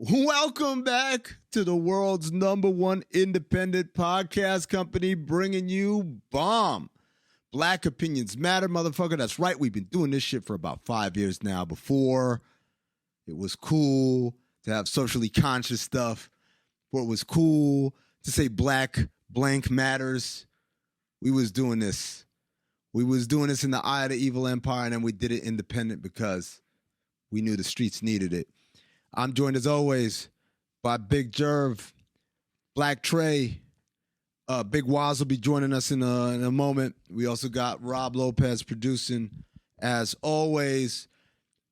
Welcome back to the world's #1 independent podcast company, bringing you BOMM. Black Opinions Matter, motherfucker. That's right. We've been doing this shit for about 5 years now. Before, it was cool to have socially conscious stuff. Before, it was cool to say black blank matters. We was doing this. We was doing this in the eye of the evil empire, and then we did it independent because we knew the streets needed it. I'm joined as always by Big Jerv, Black Trey. Big Waz will be joining us in a moment. We also got Rob Lopez producing as always.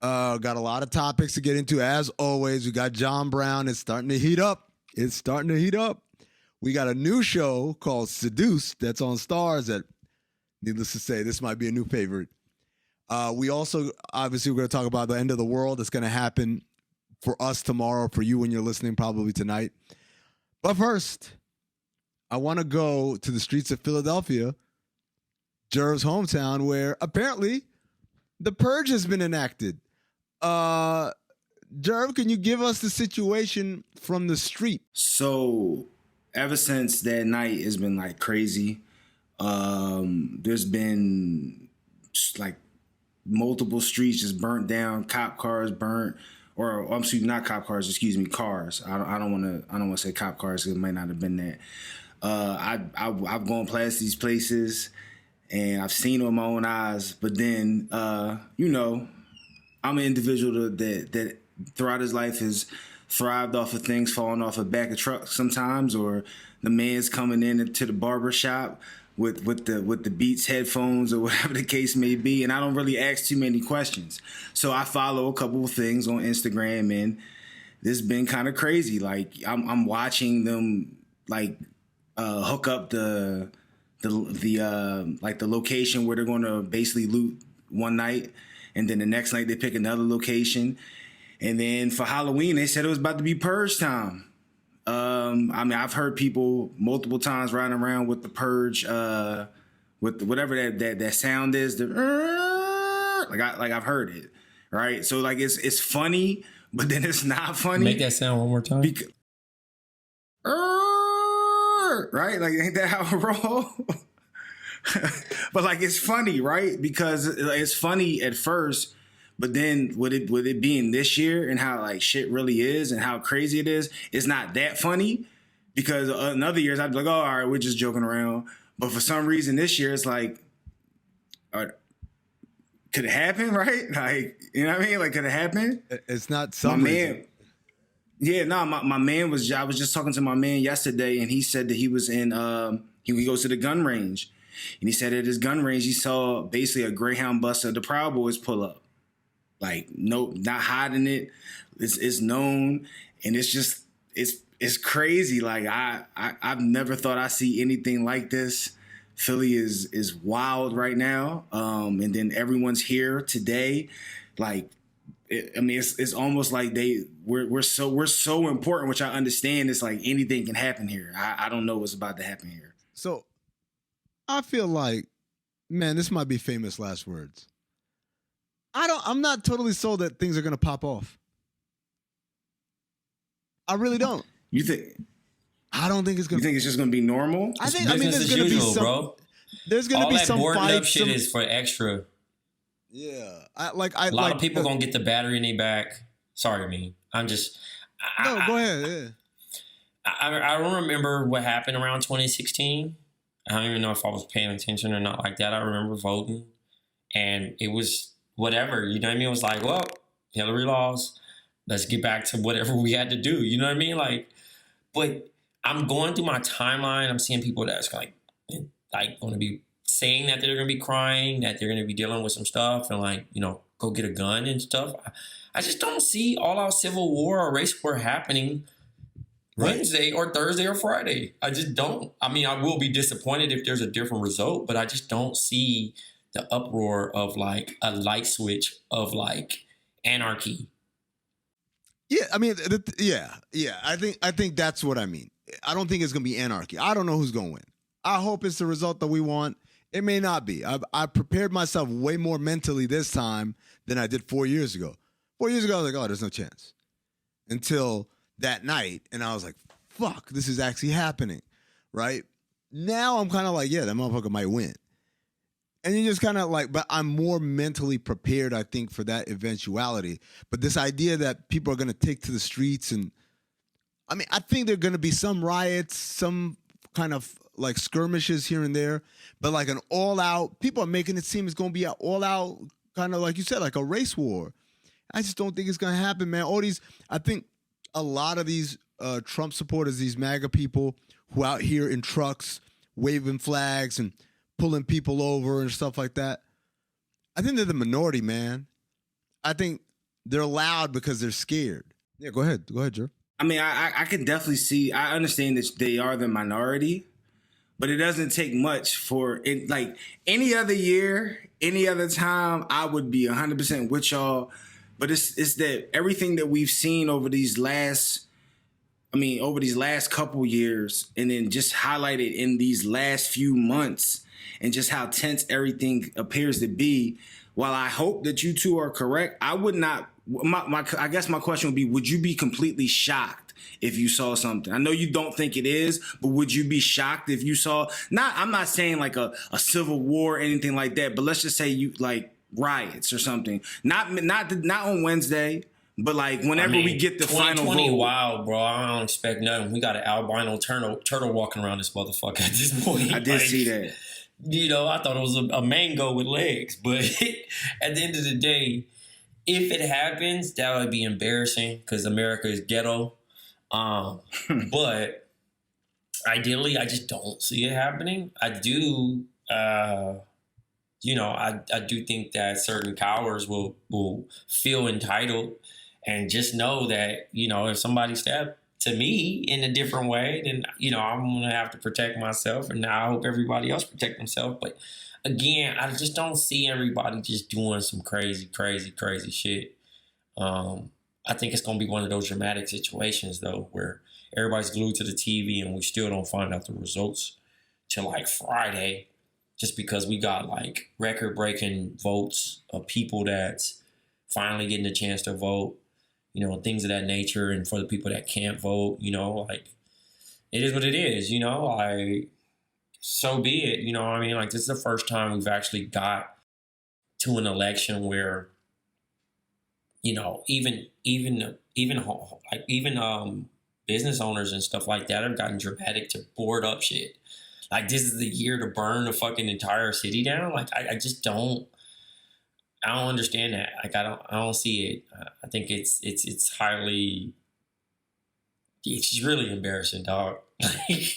Got a lot of topics to get into as always. We got John Brown. It's starting to heat up. We got a new show called Seduced that's on Stars that, needless to say, this might be a new favorite. We also, obviously, we're going to talk about the end of the world that's going to happen for us tomorrow, for you when you're listening, probably tonight. But first, I want to go to the streets of Philadelphia, Jerv's hometown, where apparently the purge has been enacted. Jerv, can you give us the situation from the street? So, ever since that night, it's been like crazy. There's been like multiple streets just burnt down, cop cars burnt. Or I'm excuse not cop cars, excuse me, cars. I don't want to say cop cars because it might not have been that. I've gone past these places and I've seen them with my own eyes. But then I'm an individual that throughout his life has thrived off of things falling off the back of trucks sometimes, or the man's coming into the barber shop with the Beats headphones or whatever the case may be, and I don't really ask too many questions. So I follow a couple of things on Instagram, and this has been kind of crazy. Like I'm watching them like hook up the location where they're going to basically loot one night, and then the next night they pick another location, and then for Halloween they said it was about to be purge time. I've heard people multiple times riding around with the purge, with whatever that sound is. I've heard it, right? So like it's funny, but then it's not funny. Make that sound one more time. Right? Like ain't that how it roll? But like it's funny, right? Because it's funny at first. But then with it being this year and how like shit really is and how crazy it is, it's not that funny, because in other years I'd be like, oh, all right, we're just joking around. But for some reason this year it's like, could it happen, right? Like, you know what I mean? Like, could it happen? It's not some reason. Yeah, no, my man was, I was just talking to my man yesterday, and he said that he was in, he goes to the gun range. And he said at his gun range, he saw basically a Greyhound bus of the Proud Boys pull up. Like, no, not hiding it. It's known, and it's just it's crazy. Like I've never thought I'd see anything like this. Philly is wild right now, and then everyone's here today. Like, it's almost like we're so important, which I understand. It's like anything can happen here. I don't know what's about to happen here. So I feel like, man, this might be famous last words. I'm not totally sold that things are going to pop off. I really don't. You think? I don't think it's going to. You think it's just going to be normal? I mean, there's going to be some, bro. There's going to be some fights. All that boarded up shit is for extra. Yeah. A lot of people going to get the battery in their back. Sorry, Amin. I'm just. No, go ahead. Yeah. I don't remember what happened around 2016. I don't even know if I was paying attention or not like that. I remember voting, and it was whatever, you know what I mean? It was like, well, Hillary lost. Let's get back to whatever we had to do. You know what I mean? Like, but I'm going through my timeline. I'm seeing people that's like going to be saying that they're going to be crying, that they're going to be dealing with some stuff and like, go get a gun and stuff. I just don't see all out civil war or race war happening Wednesday or Thursday or Friday. I just don't. I mean, I will be disappointed if there's a different result, but I just don't see the uproar of like a light switch of like anarchy. Yeah, I mean, yeah. I think that's what I mean. I don't think it's gonna be anarchy. I don't know who's gonna win. I hope it's the result that we want. It may not be. I prepared myself way more mentally this time than I did 4 years ago. 4 years ago, I was like, oh, there's no chance. Until that night, and I was like, fuck, this is actually happening, right? Now I'm kind of like, yeah, that motherfucker might win. And you just kind of like, but I'm more mentally prepared, I think, for that eventuality. But this idea that people are going to take to the streets, and I mean, I think there are going to be some riots, some kind of like skirmishes here and there, but like an all-out, people are making it seem it's going to be an all-out kind of, like you said, like a race war. I just don't think it's going to happen, man. I think a lot of these Trump supporters, these MAGA people who out here in trucks waving flags and pulling people over and stuff like that, I think they're the minority, man. I think they're loud because they're scared. Yeah, go ahead. Go ahead, Jerv. I mean, I can definitely see, I understand that they are the minority, but it doesn't take much for it. Like any other year, any other time, I would be 100% with y'all. But it's that everything that we've seen over these last couple years, and then just highlighted in these last few months, and just how tense everything appears to be. While I hope that you two are correct, I would not. I guess my question would be: would you be completely shocked if you saw something? I know you don't think it is, but would you be shocked if you saw? I'm not saying like a civil war or anything like that, but let's just say you like riots or something. Not on Wednesday, but like whenever we get the final vote. Wow, bro, I don't expect nothing. We got an albino turtle walking around this motherfucker at this point. I did see that. You know, I thought it was a mango with legs, but at the end of the day, if it happens, that would be embarrassing because America is ghetto. But ideally, I just don't see it happening. I do, I do think that certain cowards will feel entitled and just know that, if somebody stepped to me in a different way, then, I'm going to have to protect myself, and I hope everybody else protect themselves. But again, I just don't see everybody just doing some crazy, crazy, crazy shit. I think it's going to be one of those dramatic situations, though, where everybody's glued to the TV and we still don't find out the results till like Friday, just because we got like record-breaking votes of people that's finally getting a chance to vote, things of that nature. And for the people that can't vote, like, it is what it is, like, so be it, what I mean? Like, this is the first time we've actually got to an election where, even business owners and stuff like that have gotten dramatic to board up shit. Like, this is the year to burn the fucking entire city down. Like, I just don't understand that. Like, I don't see it. I think it's really embarrassing, dog. I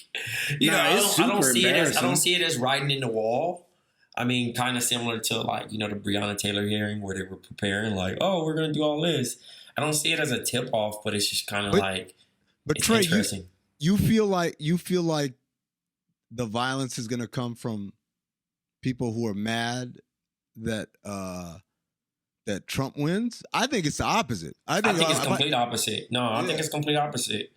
don't see it as writing in the wall. I mean, kind of similar to like, the Breonna Taylor hearing where they were preparing like, oh, we're going to do all this. I don't see it as a tip off, but it's just kind of like, but it's Trey, interesting. You feel like the violence is going to come from people who are mad that Trump wins? I think it's the opposite. I think it's complete opposite. No, I think it's complete opposite.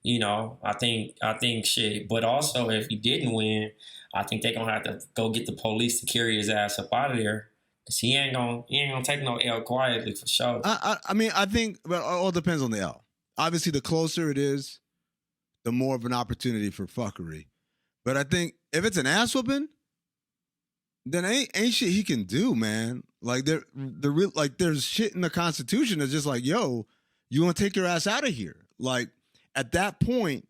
I think shit. But also, if he didn't win, I think they're gonna have to go get the police to carry his ass up out of there. Cause he ain't gonna take no L quietly for sure. I mean, I think, but it all depends on the L. Obviously, the closer it is, the more of an opportunity for fuckery. But I think if it's an ass whooping, then ain't shit he can do, man. Like there's shit in the Constitution that's just like, yo, you want to take your ass out of here. Like at that point,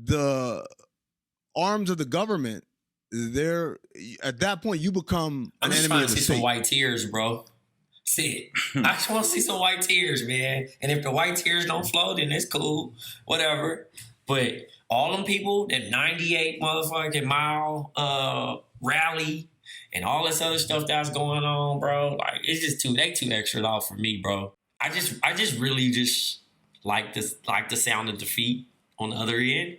the arms of the government, at that point you become an enemy of the state. See some white tears, bro. See it. I just want to see some white tears, man. And if the white tears don't flow, then it's cool, whatever. But all them people, that 98 motherfucking mile rally and all this other stuff that's going on, bro, like it's just too extra off for me, bro. I just really just like the sound of defeat on the other end.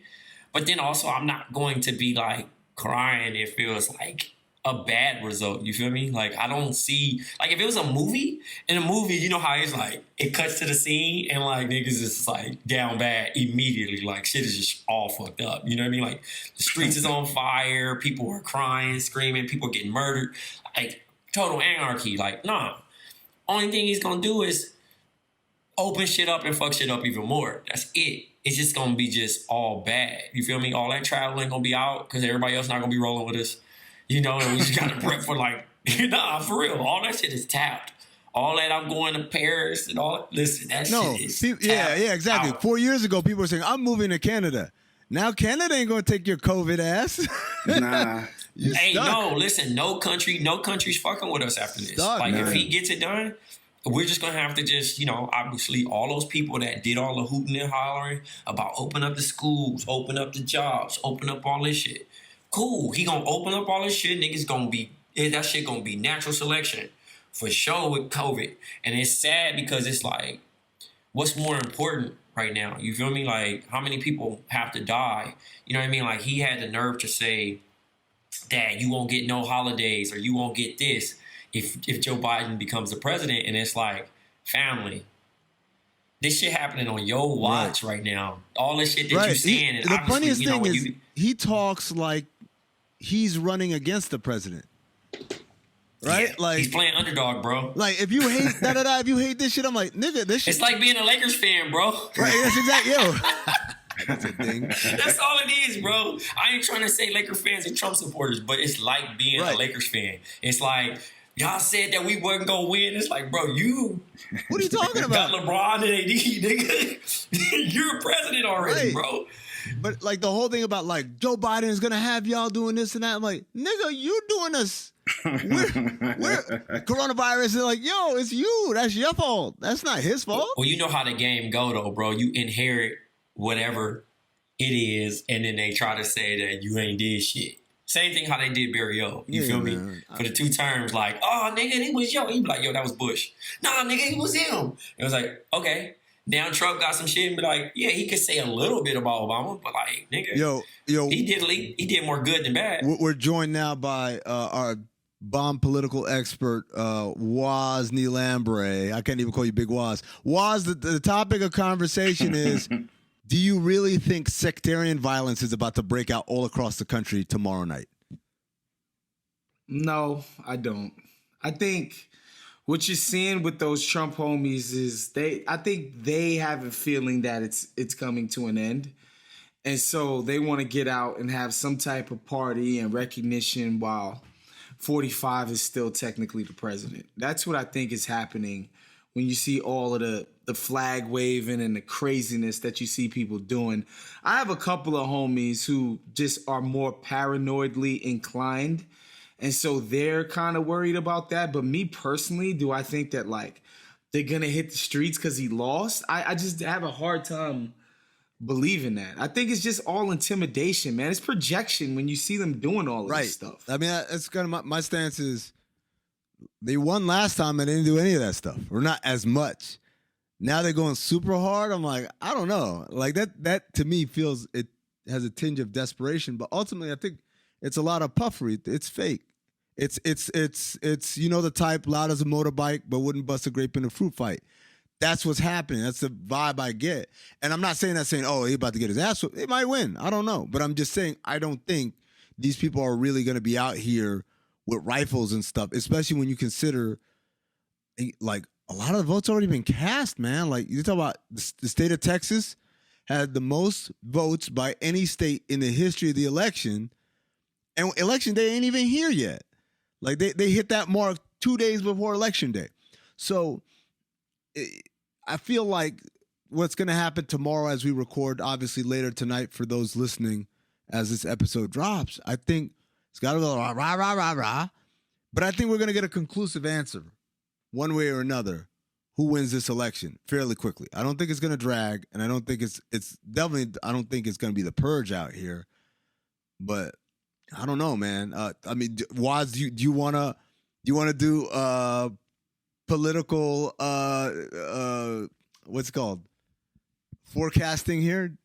But then also I'm not going to be like crying if it was like a bad result. You feel me? Like I don't see, like if it was a movie, in a movie, you know how it's like it cuts to the scene and like niggas is like down bad immediately. Like shit is just all fucked up. You know what I mean? Like the streets is on fire, people are crying, screaming, people getting murdered. Like total anarchy. Like, nah. Only thing he's gonna do is open shit up and fuck shit up even more. That's it. It's just gonna be just all bad. You feel me? All that traveling gonna be out because everybody else not gonna be rolling with us. You know, and we just gotta prep for like, nah, for real. All that shit is tapped. All that I'm going to Paris and all. Listen, that shit is yeah, exactly. out. 4 years ago, people were saying, I'm moving to Canada. Now Canada ain't gonna take your COVID ass. Nah. Hey, no, listen, no country's fucking with us after this. Stuck, like, man. if he gets it done, we're just gonna have to just, you know, obviously all those people that did all the hooting and hollering about open up the schools, open up the jobs, open up all this shit. Cool. He gonna open up all this shit. Niggas gonna be, that shit gonna be natural selection for sure with COVID. And it's sad because it's like, what's more important right now? You feel me? Like, how many people have to die? You know what I mean? Like, he had the nerve to say, Dad, you won't get no holidays or you won't get this if Joe Biden becomes the president. And it's like, family, this shit happening on your watch right now. All this shit that you saying. And the funniest you know, thing is he talks like he's running against the president. Right? Yeah, like he's playing underdog, bro. Like if you hate if you hate this shit, I'm like, nigga, this shit. It's like being a Lakers fan, bro. Right, that's exactly That's a thing. That's all it is, bro. I ain't trying to say Laker fans and Trump supporters, but it's like being a Lakers fan. It's like, y'all said that we wasn't gonna win. It's like, bro, you what are you talking about? Got LeBron and AD, nigga. You're president already, bro. But like the whole thing about like Joe Biden is gonna have y'all doing this and that. I'm like, nigga, you doing this. We're coronavirus is like, yo, it's you. That's your fault. That's not his fault. Well, you know how the game go though, bro. You inherit whatever it is, and then they try to say that you ain't did shit. Same thing how they did Barry O. You feel me? For the 2 terms, like, oh, nigga, it was yo. He be like, yo, that was Bush. Nah, nigga, it was him. It was like, okay. Now Trump got some shit and be like, yeah, he could say a little bit about Obama, but like, nigga, yo, he did more good than bad. We're joined now by our BOMM political expert, Waz Nilambre. I can't even call you Big Waz. Waz, the topic of conversation is, do you really think sectarian violence is about to break out all across the country tomorrow night? No, I don't. I think what you're seeing with those Trump homies is I think they have a feeling that it's coming to an end. And so they want to get out and have some type of party and recognition while 45 is still technically the president. That's what I think is happening when you see all of the flag waving and the craziness that you see people doing. I have a couple of homies who just are more paranoidly inclined. And so they're kind of worried about that. But me personally, do I think that like they're going to hit the streets because he lost? I just have a hard time believing that. I think it's just all intimidation, man. It's projection when you see them doing all of this stuff. I mean, that's kind of my stance is they won last time and they didn't do any of that stuff, or not as much. Now they're going super hard. I'm like, I don't know. Like that to me feels it has a tinge of desperation, but ultimately I think it's a lot of puffery. It's fake. It's you know the type loud as a motorbike but wouldn't bust a grape in a fruit fight. That's what's happening. That's the vibe I get. And I'm not saying oh, he's about to get his ass whooped. It might win. I don't know. But I'm just saying I don't think these people are really going to be out here with rifles and stuff, especially when you consider like a lot of the votes already been cast, man. Like you talk about the state of Texas had the most votes by any state in the history of the election. And election day ain't even here yet. Like they hit that mark 2 days before election day. So I feel like what's going to happen tomorrow as we record, obviously later tonight for those listening as this episode drops, I think it's got to go rah, rah, rah, rah, rah. But I think we're going to get a conclusive answer one way or another who wins this election fairly quickly. I don't think it's going to drag, and I don't think it's definitely, I don't think it's going to be the purge out here. But I don't know, man. I mean, Waz, do you want to do political what's it called, forecasting here?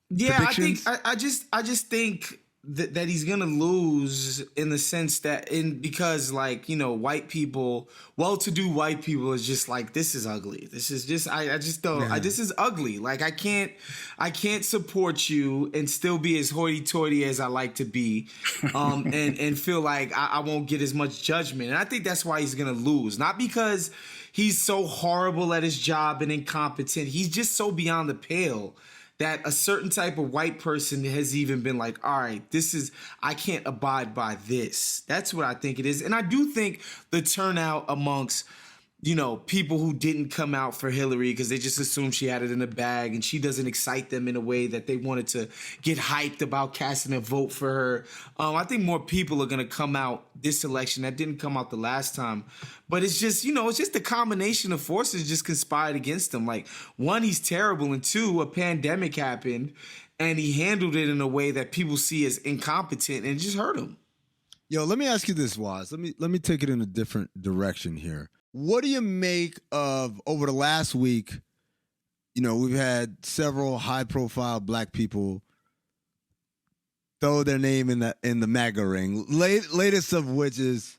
Yeah, predictions? I just think that he's gonna lose in the sense that because like, you know, white people, well-to-do white people is just like, this is ugly. This is just I just don't. Yeah. This is ugly. Like I can't support you and still be as hoity-toity as I like to be, and feel like I won't get as much judgment. And I think that's why he's gonna lose, not because he's so horrible at his job and incompetent. He's just so beyond the pale that a certain type of white person has even been like, all right, I can't abide by this. That's what I think it is. And I do think the turnout amongst, people who didn't come out for Hillary because they just assumed she had it in the bag and she doesn't excite them in a way that they wanted to get hyped about casting a vote for her. I think more people are going to come out this election that didn't come out the last time. But it's just, it's just the combination of forces just conspired against him. Like, one, he's terrible, and two, a pandemic happened and he handled it in a way that people see as incompetent and it just hurt him. Yo, let me ask you this, Waz. Let me take it in a different direction here. What do you make of, over the last week, we've had several high-profile black people throw their name in the MAGA ring. Latest of which is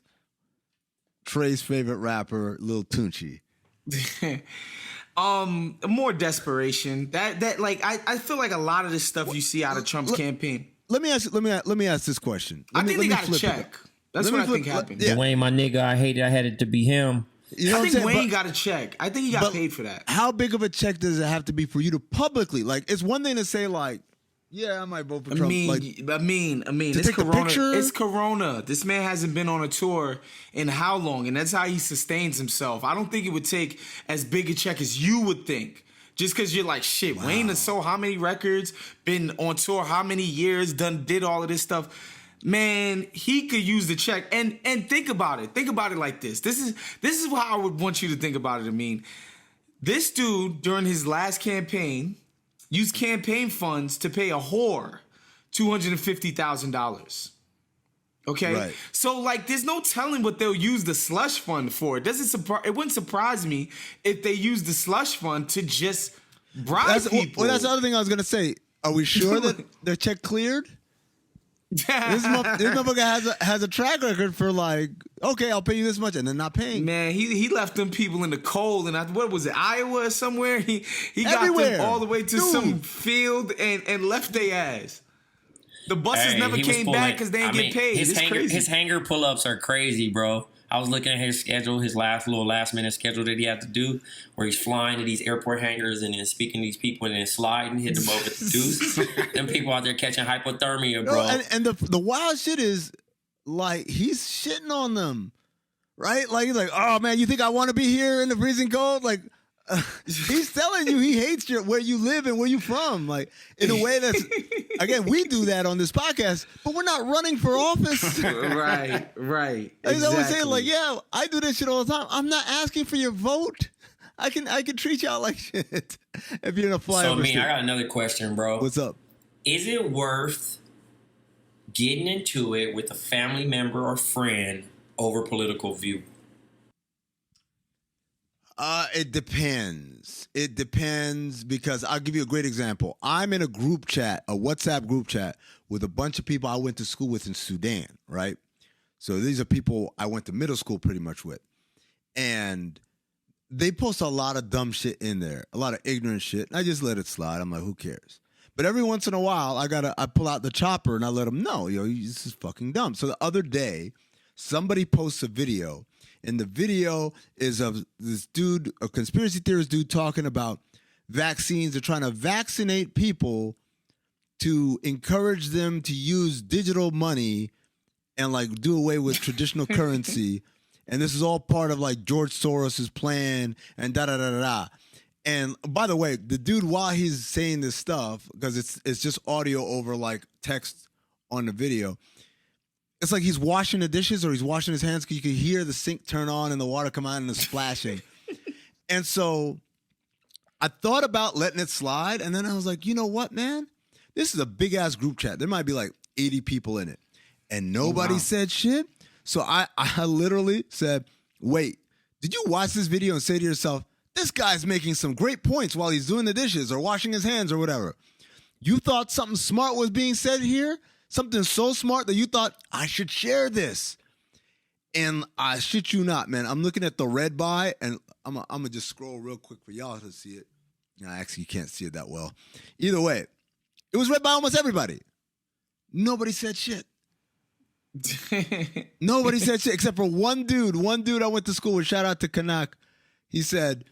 Trey's favorite rapper, Lil Tunechi. More desperation. I feel like a lot of this stuff you see out of Trump's campaign. Let me ask this question. I think they got to check. That's what I think happened. Yeah. Wayne, my nigga, I had it to be him. I think Wayne got a check. I think he got paid for that. How big of a check does it have to be for you to publicly? Like, it's one thing to say, like, yeah, I might vote for Trump. I mean, it's Corona. It's Corona. This man hasn't been on a tour in how long? And that's how he sustains himself. I don't think it would take as big a check as you would think. Just because you're like, shit, wow. Wayne has sold how many records, been on tour how many years, did all of this stuff. Man, he could use the check. And think about it. Think about it like this. This is how I would want you to think about it, Amin. This dude, during his last campaign, used campaign funds to pay a whore $250,000. Okay? Right. So, there's no telling what they'll use the slush fund for. It wouldn't surprise me if they use the slush fund to just bribe people. Well, that's the other thing I was going to say. Are we sure that their check cleared? This motherfucker has a track record for okay, I'll pay you this much and then not paying. Man, he left them people in the cold and what was it, Iowa or somewhere? He got them all the way to some field and left their ass. The buses never came back because they didn't get paid. His hanger pull-ups are crazy, bro. I was looking at his schedule, his last minute schedule that he had to do, where he's flying to these airport hangars and then speaking to these people and then sliding, hit them over the deuce. Them people out there catching hypothermia, bro. And the wild shit is, he's shitting on them, right? He's like, oh, man, you think I want to be here in the freezing cold? He's telling you he hates where you live and where you from. In a way that's, again, we do that on this podcast, but we're not running for office. Right. Exactly. I was saying, yeah, I do this shit all the time. I'm not asking for your vote. I can treat y'all like shit if you're in a flyover. So, I got another question, bro. What's up? Is it worth getting into it with a family member or friend over political view? It depends. It depends because I'll give you a great example. I'm in a group chat, a WhatsApp group chat with a bunch of people I went to school with in Sudan, right? So these are people I went to middle school pretty much with. And they post a lot of dumb shit in there, a lot of ignorant shit. I just let it slide. I'm like, who cares? But every once in a while, I pull out the chopper and I let them know, this is fucking dumb. So the other day, somebody posts a video. And the video is of this dude, a conspiracy theorist dude, talking about vaccines. They're trying to vaccinate people to encourage them to use digital money and do away with traditional currency. And this is all part of George Soros's plan and da-da-da-da-da. And by the way, the dude, while he's saying this stuff, because it's just audio over text on the video, it's like he's washing the dishes or he's washing his hands because you can hear the sink turn on and the water come out and it's splashing. And so I thought about letting it slide. And then I was like, you know what, man? This is a big-ass group chat. There might be 80 people in it. And nobody said shit. So I literally said, wait, did you watch this video and say to yourself, this guy's making some great points while he's doing the dishes or washing his hands or whatever. You thought something smart was being said here? Something so smart that you thought, I should share this. And I shit you not, man. I'm looking at the red by, and I'm going to just scroll real quick for y'all to see it. Actually, you can't see it that well. Either way, it was read by almost everybody. Nobody said shit. Nobody said shit except for one dude. One dude I went to school with, shout out to Kanak. He said,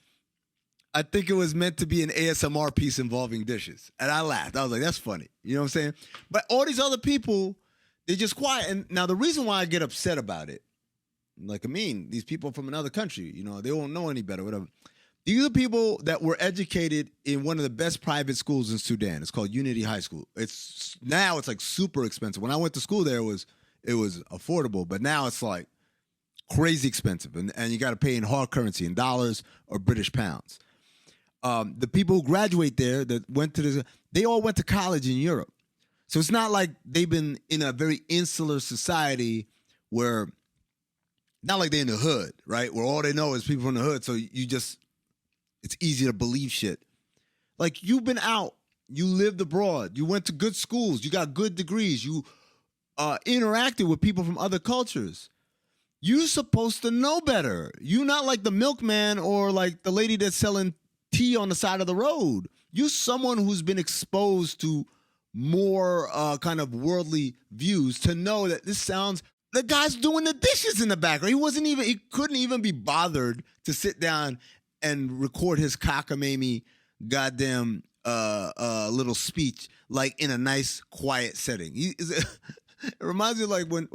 I think it was meant to be an ASMR piece involving dishes. And I laughed. I was like, that's funny. You know what I'm saying? But all these other people, they're just quiet. And now the reason why I get upset about it, like Amin, these people from another country, you know, they won't know any better, whatever. These are people that were educated in one of the best private schools in Sudan. It's called Unity High School. It's like super expensive. When I went to school there, it was affordable, but now it's like crazy expensive. And you got to pay in hard currency, in dollars or British pounds. The people who graduate there that went to they all went to college in Europe. So it's not like they've been in a very insular society where, not like they're in the hood, right? Where all they know is people from the hood. So it's easy to believe shit. Like, you've been out, you lived abroad, you went to good schools, you got good degrees, you interacted with people from other cultures. You're supposed to know better. You're not like the milkman or like the lady that's selling tea on the side of the road. You're someone who's been exposed to more kind of worldly views to know that the guy's doing the dishes in the background. He couldn't even be bothered to sit down and record his cockamamie goddamn little speech like in a nice quiet setting. It reminds me of like when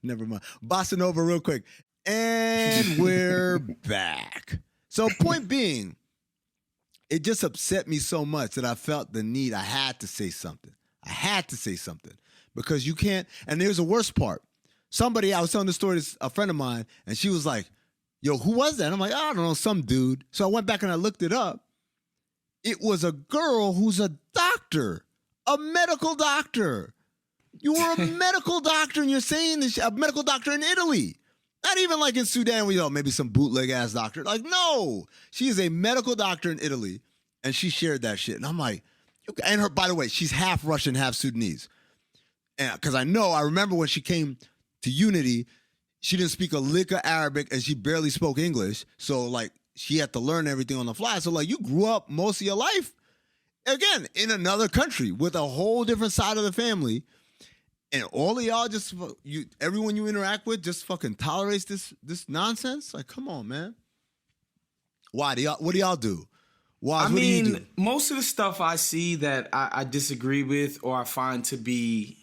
never mind. Bossa Nova real quick. And we're back. So point being, it just upset me so much that I felt the need. I had to say something. Because you can't. And there's a worst part. I was telling the story to a friend of mine, and she was like, yo, who was that? I'm like, I don't know, some dude. So I went back and I looked it up. It was a girl who's a doctor, a medical doctor. You were a medical doctor, and you're saying this, a medical doctor in Italy. Not even like in Sudan, where, maybe some bootleg ass doctor. Like, no, she is a medical doctor in Italy, and she shared that shit. And I'm like, and her, by the way, she's half Russian, half Sudanese. And because I remember when she came to Unity, she didn't speak a lick of Arabic, and she barely spoke English. So, like, she had to learn everything on the fly. So, like, you grew up most of your life, again, in another country with a whole different side of the family. And all of y'all everyone you interact with just fucking tolerates this nonsense? Like, come on, man. What do y'all do? Waz, what do you do? Most of the stuff I see that I disagree with or I find to be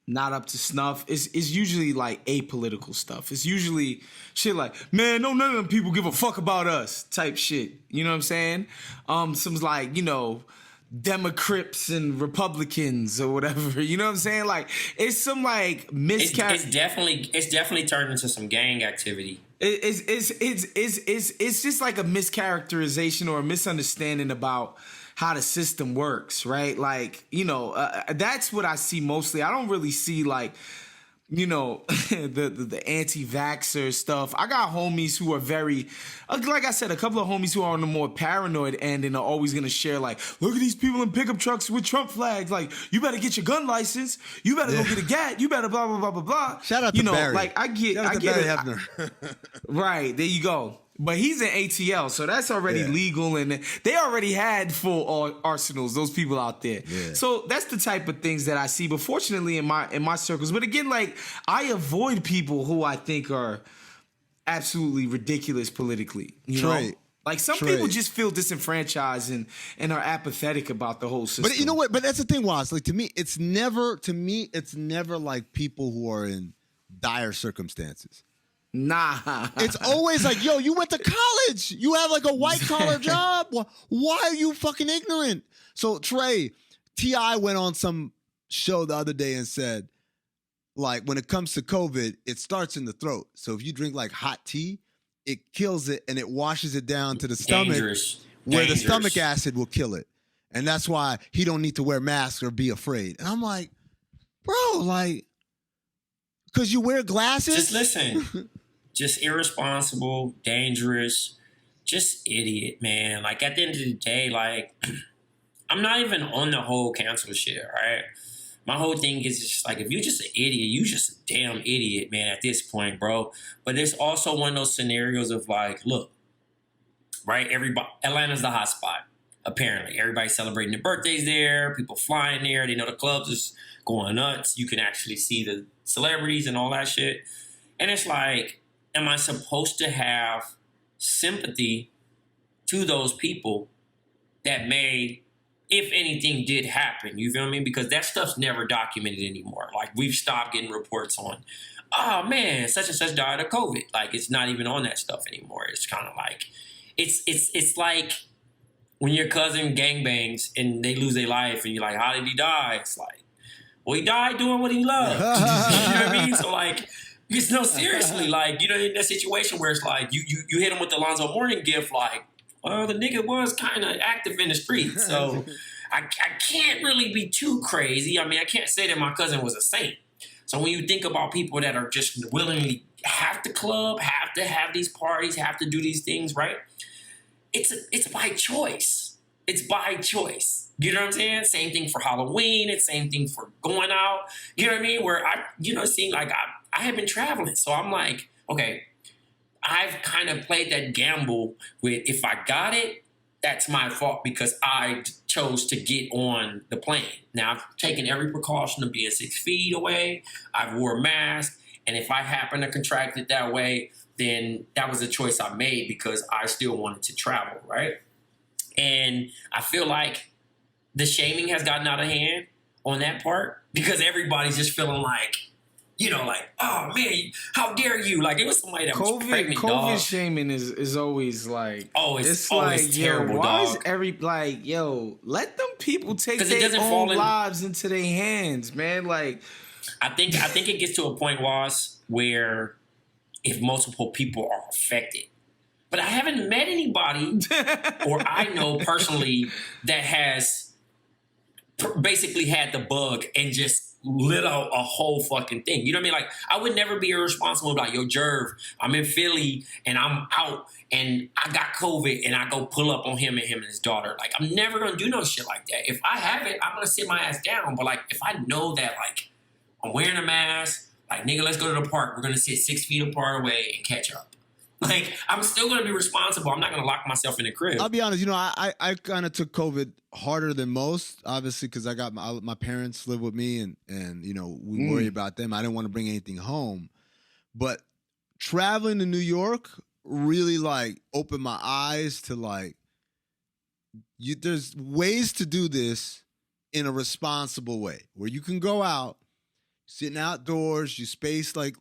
not up to snuff is usually like apolitical stuff. It's usually shit like, man, none of them people give a fuck about us type shit. You know what I'm saying? Some like, Democrats and Republicans or whatever. You know what I'm saying? Like, it's some like It's definitely turned into some gang activity. It's just like a mischaracterization or a misunderstanding about how the system works, right? Like, that's what I see mostly. I don't really see like, the anti-vaxxer stuff. I got homies who are very, like I said, a couple of homies who are on the more paranoid end and are always going to share like, look at these people in pickup trucks with Trump flags. Like, you better get your gun license. You better go get a gat. You better blah, blah, blah, blah, blah. Shout out to Barry. Like I get Barry it. Right. There you go. But he's in ATL, so that's already legal, and they already had full arsenals, those people out there. Yeah. So that's the type of things that I see. But fortunately, in my circles, but again, like, I avoid people who I think are absolutely ridiculous politically. You know, like some people just feel disenfranchised and are apathetic about the whole system. But you know what? But that's the thing, Waz. Like, to me, it's never like people who are in dire circumstances. Nah. It's always like, yo, you went to college. You have like a white collar job. Why are you fucking ignorant? So Trey, T.I. went on some show the other day and said, like, when it comes to COVID, it starts in the throat. So if you drink like hot tea, it kills it and it washes it down to the stomach. Where the stomach acid will kill it. And that's why he don't need to wear masks or be afraid. And I'm like, bro, like, because you wear glasses? Just listen. Just irresponsible, dangerous, just idiot, man. Like, at the end of the day, like, I'm not even on the whole cancel shit, right? My whole thing is just like, if you're just an idiot, you just a damn idiot, man, at this point, bro. But there's also one of those scenarios of like, look, right? Atlanta's the hot spot, apparently. Everybody's celebrating their birthdays there. People flying there. They know the clubs is going nuts. You can actually see the celebrities and all that shit. And it's like, am I supposed to have sympathy to those people that may, if anything did happen, you feel me? Because that stuff's never documented anymore. Like, we've stopped getting reports on, oh man, such and such died of COVID. Like, it's not even on that stuff anymore. It's kind of like, it's like when your cousin gangbangs and they lose their life and you're like, how did he die? It's like, well, he died doing what he loved. You know what I mean? So like, it's no, seriously, like, you know, in that situation where it's like, you hit him with the Lonzo Mourning gift, like, well, the nigga was kind of active in the street. So I can't really be too crazy. I mean, I can't say that my cousin was a saint. So when you think about people that are just willingly have to club, have to have these parties, have to do these things, right? It's by choice. It's by choice. You know what I'm saying? Same thing for Halloween. It's same thing for going out. You know what I mean? Where I have been traveling. So I'm like, okay, I've kind of played that gamble with, if I got it, that's my fault because I chose to get on the plane. Now, I've taken every precaution of being 6 feet away. I've wore a mask. And if I happen to contract it that way, then that was a choice I made because I still wanted to travel, right? And I feel like the shaming has gotten out of hand on that part because everybody's just feeling like, you know, like, oh man, how dare you? Like, it was somebody that was pregnant, COVID dog. shaming is always like, Oh, it's like, terrible, yo, why dog. is let them people take 'Cause it their doesn't own fall in- lives into their hands, man. Like, I think it gets to a point, Was, where if multiple people are affected, but I haven't met anybody or I know personally that has basically had the bug and just lit out a whole fucking thing. You know what I mean? Like, I would never be irresponsible about, yo, Jerv, I'm in Philly and I'm out and I got COVID and I go pull up on him and his daughter. Like, I'm never going to do no shit like that. If I have it, I'm going to sit my ass down. But like, if I know that, like, I'm wearing a mask, like, nigga, let's go to the park. We're going to sit 6 feet apart away and catch up. Like, I'm still going to be responsible. I'm not going to lock myself in the crib. I'll be honest. You know, I kind of took COVID harder than most, obviously, because I got my parents live with me, and you know, we worry about them. I didn't want to bring anything home, but traveling to New York really like opened my eyes to like, there's ways to do this in a responsible way where you can go out. Sitting outdoors, you space like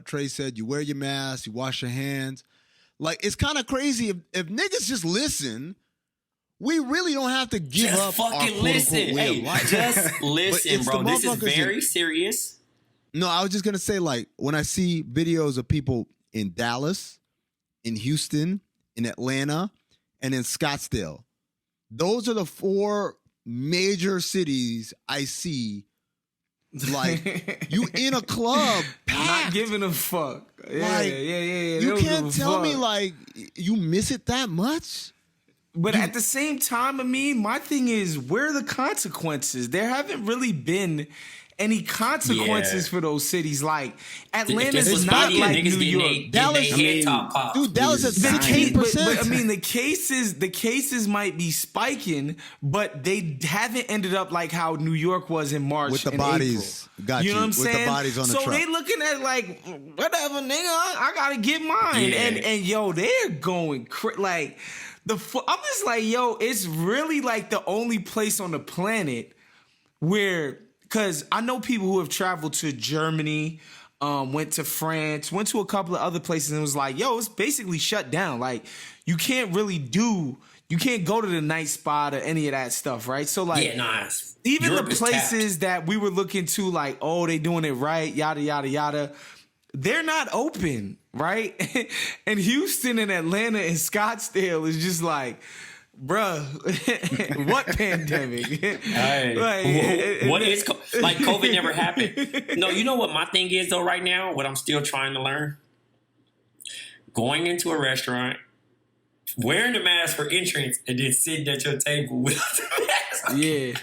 Trey said, you wear your mask, you wash your hands. Like, it's kind of crazy if niggas just listen, we really don't have to give just up our fucking listen. way Hey, of life. just listen, bro. This is very serious. No, I was just gonna say, like, when I see videos of people in Dallas, in Houston, in Atlanta, and in Scottsdale, those are the 4 major cities I see. Like, you in a club, packed. not giving a fuck. Yeah, Like, yeah. You can't tell me like you miss it that much. But at the same time, Amin, my thing is, where are the consequences? There haven't really been any consequences for those cities. Like, Atlanta's not like New York. Dallas, dude, Dallas is 16%. But I mean, the cases might be spiking, but they haven't ended up like how New York was in March with the and bodies. April. Got you. You know what I'm with saying? The bodies on the so truck. they looking at like, whatever, nigga, I gotta get mine. Yeah. And yo, they're going like I'm just like, yo, it's really like the only place on the planet where. Because I know people who have traveled to Germany, went to France, went to a couple of other places, and it was like, yo, it's basically shut down. Like, you can't go to the night spot or any of that stuff, right? So, like, even Europe the places that we were looking to, like, oh, they doing it right, yada, yada, yada, they're not open, right? And Houston and Atlanta and Scottsdale is just like, bruh, what pandemic? What is like COVID never happened? No, you know what my thing is though right now? What I'm still trying to learn? Going into a restaurant, wearing the mask for entrance, and then sitting at your table without the mask. Yeah.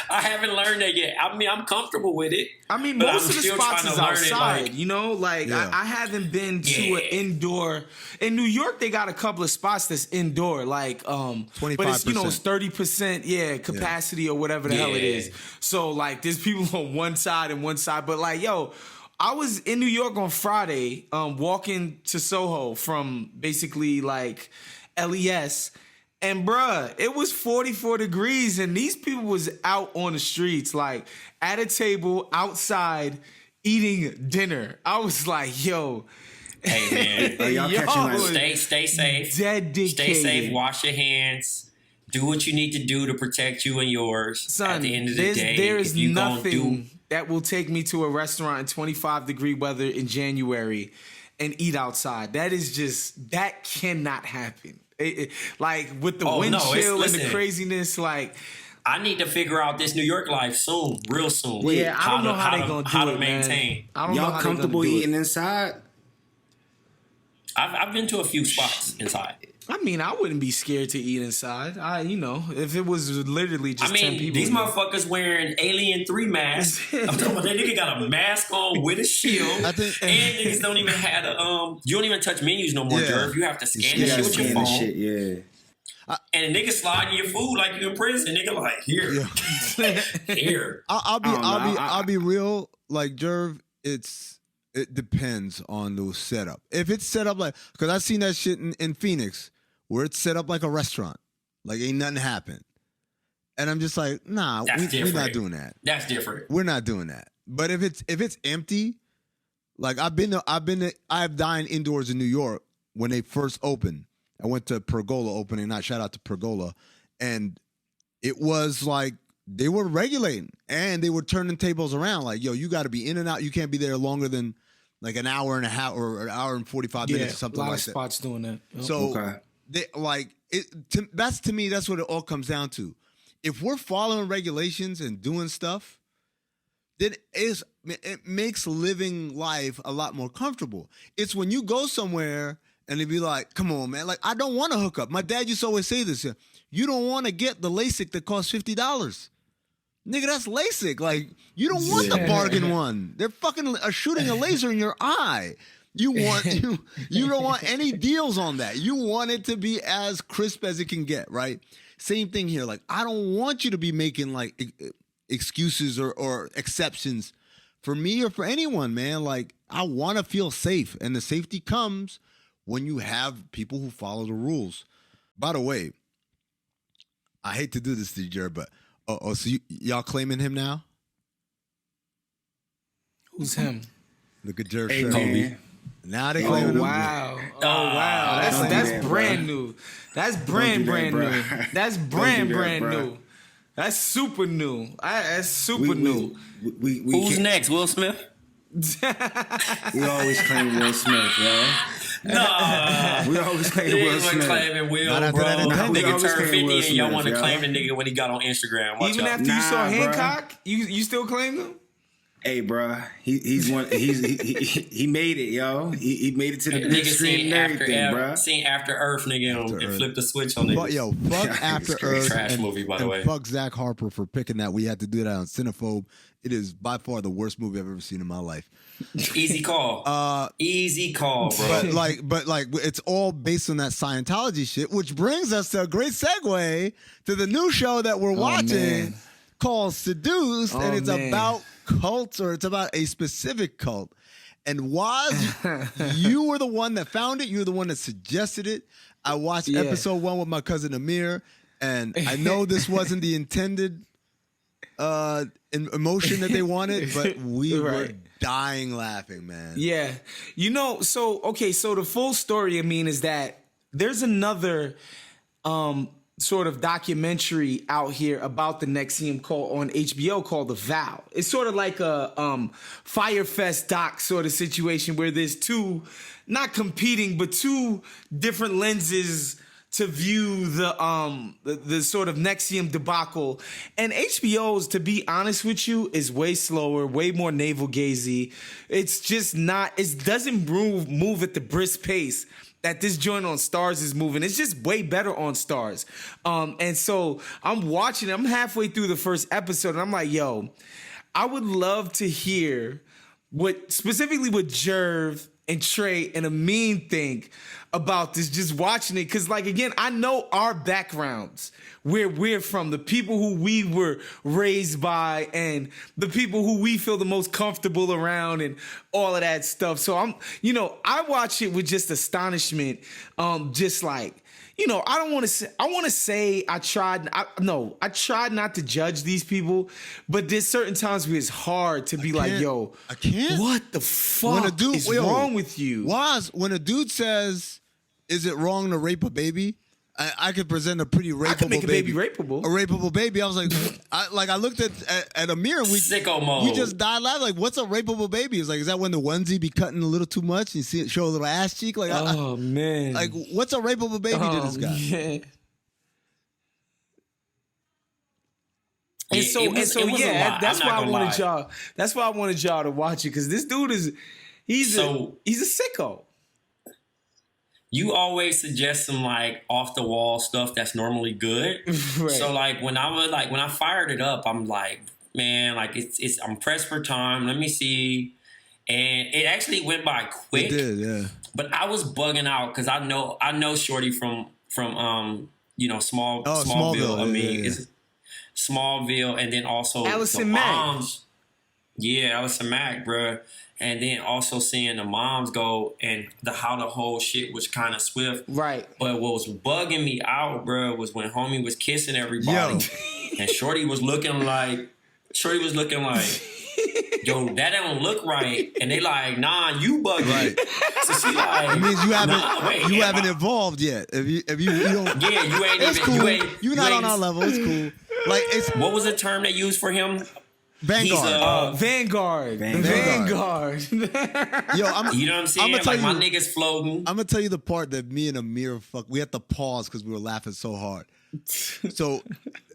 I haven't learned that yet. I mean, I'm comfortable with it. I mean, most of the spots is outside, you know? Like, I haven't been to an indoor. In New York, they got a couple of spots that's indoor, like, 25%. But it's, it's 30%, capacity or whatever the hell it is. So, like, there's people on one side and one side. But, like, yo, I was in New York on Friday, walking to Soho from basically like LES. And bruh, it was 44 degrees and these people was out on the streets, like at a table outside eating dinner. I was like, yo. Hey man, y'all catching stay safe. Dedicated. Stay safe. Wash your hands. Do what you need to do to protect you and yours. Son, at the end of the day, there is if you nothing that will take me to a restaurant in 25-degree weather in January and eat outside. That cannot happen. Like with the wind chill and the craziness, like I need to figure out this New York life soon, real soon. Yeah, I don't know how they gonna do how it, to maintain. I don't know Y'all how comfortable they gonna do eating it. inside? I've been to a few spots inside. I mean, I wouldn't be scared to eat inside. If it was literally just 10 people. These motherfuckers wearing Alien 3 masks. I'm talking about that nigga got a mask on with a shield. I think- and niggas don't even have you don't even touch menus no more, Yeah. Jerv. You have to scan the Yeah, shit with your scan the phone. shit, yeah. And the nigga sliding your food like you in prison. Nigga like, here. Here. I'll be real. Like Jerv, it depends on the setup. If it's set up like, because I've seen that shit in Phoenix where it's set up like a restaurant, like ain't nothing happened, and I'm just like, nah, we're not doing that. That's different. We're not doing that. But if it's empty, like I've dined indoors in New York when they first opened. I went to Pergola opening night. Shout out to Pergola, and it was like they were regulating and they were turning tables around. Like, yo, you got to be in and out. You can't be there longer than like an hour and a half or an hour and 45 minutes or something like that. A lot of spots doing that. Yep. So they like it. To me, that's what it all comes down to. If we're following regulations and doing stuff, then it makes living life a lot more comfortable. It's when you go somewhere and they be like, come on, man. Like, I don't want to hook up. My dad used to always say this. You don't want to get the LASIK that costs $50. Nigga, that's LASIK. Like, you don't want the bargain one. They're fucking shooting a laser in your eye. You don't want any deals on that. You want it to be as crisp as it can get, right? Same thing here. Like, I don't want you to be making like excuses or exceptions for me or for anyone, man. Like, I want to feel safe, and the safety comes when you have people who follow the rules. By the way, I hate to do this to you, Jerv, but so y'all claiming him now? Who's him? Look at Jerv. Hey, shirt. man. Now they claiming him. Wow. That's brand new. That's brand new. That's brand new. That's super new. That's super new. Who's next? Will Smith? We always claim Will Smith, yo. Nah. We always claim Will Smith. Claiming Will, Not after bro. that That we nigga always turned claim 50 Will and y'all Smith, want to yo. claim the nigga when he got on Instagram. Watch Even out. after you saw Nah, bruh. Hancock, you still claim him? Hey, bro, he made it, yo. He made it to the Nigga big screen seen and everything, bro. seen After Earth, nigga, After and Earth. flipped the switch on niggas. But yo, fuck After It's crazy. Earth. Trash and, movie, by the and way. fuck Zach Harper for picking that. We had to do that on Cinephobe. It is by far the worst movie I've ever seen in my life. Easy call. Easy call, bro. But like, it's all based on that Scientology shit, which brings us to a great segue to the new show that we're watching man. called Seduced, and it's man. about cults, or it's about a specific cult. And Waz, you were the one that found it. You were the one that suggested it. I watched episode 1 with my cousin Amir, and I know this wasn't the intended emotion that they wanted, but we were dying laughing, man. Yeah. So the full story, I mean, is that there's another sort of documentary out here about the Nexium cult on HBO called The Vow. It's sort of like a Firefest doc sort of situation where there's two, not competing, but two different lenses to view the sort of Nexium debacle. And HBO's, to be honest with you, is way slower, way more navel-gazy. It's just not, it doesn't move at the brisk pace that this joint on Stars is moving. It's just way better on Stars. And so I'm watching it. I'm halfway through the first episode, and I'm like, yo, I would love to hear what Jerv and Trey and Amin think about this, just watching it. Because, like, again, I know our backgrounds, where we're from, the people who we were raised by, and the people who we feel the most comfortable around, and all of that stuff. So I watch it with just astonishment, just like, I don't want to say, I want to say I tried not to judge these people, but there's certain times where it's hard to be like, yo, I can't. What the fuck is wrong with you? Waz, when a dude says, is it wrong to rape a baby? I could present a pretty rapeable baby. I could make a baby rapeable. A rapeable baby. I was like, I looked at Amir and sicko mode. We just died laughing. Like, what's a rapeable baby? It's like, is that when the onesie be cutting a little too much and you see it show a little ass cheek? Like, man. Like, what's a rapeable baby to this guy? Yeah. That's why I wanted y'all. That's why I wanted y'all to watch it, because this dude he's a sicko. You always suggest some like off the wall stuff that's normally good. Right. So like when I fired it up, I'm like, man, like I'm pressed for time. Let me see. And it actually went by quick. It did, yeah. But I was bugging out because I know Shorty from Smallville. Smallville. I mean, it's Smallville, and then also Allison Mack. Yeah, Allison Mack, bruh. And then also seeing the moms go and how the whole shit was kind of swift. Right. But what was bugging me out, bro, was when homie was kissing everybody. And Shorty was looking like, yo, that don't look right. And they like, nah, you bugging. Right. So she like, it means you haven't evolved yet. If you don't, yeah, you ain't it's even. Cool. You're not on our level. It's cool. Like, what was the term they used for him? Vanguard. Vanguard. Yo, you know what I'm saying? Like, my niggas floating. I'm gonna tell you the part that me and Amir we had to pause because we were laughing so hard. So,